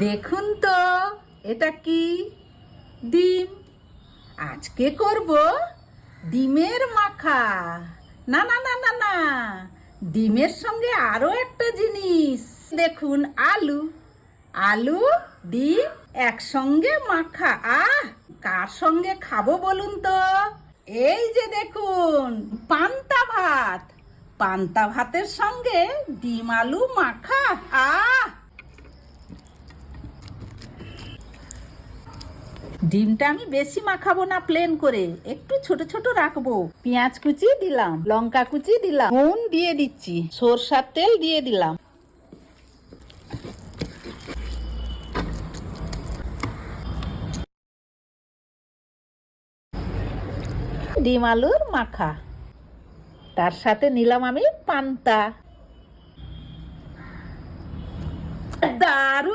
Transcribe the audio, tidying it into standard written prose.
দেখুন তো এটা কি? ডিম। আজকে করব ডিমের মাখা। না না না না না, ডিমের সঙ্গে আরো একটা জিনিস দেখুন, আলু। আলু ডিম একসঙ্গে মাখা। কার সঙ্গে খাবো বলুন তো? এই যে দেখুন, পান্তা ভাত। পান্তা ভাতের সঙ্গে ডিম আলু মাখা। ডিমটা আমি বেশি মাখাবো না, প্লেন করে একটু ছোট ছোট রাখবো। পেঁয়াজ কুচি দিলাম, লঙ্কা কুচি দিলাম, নুন দিয়ে দিচ্ছি, সরষার তেল দিয়ে দিলাম। ডিম আলুর মাখা, তার সাথে নিলাম আমি পান্তা। দারুণ।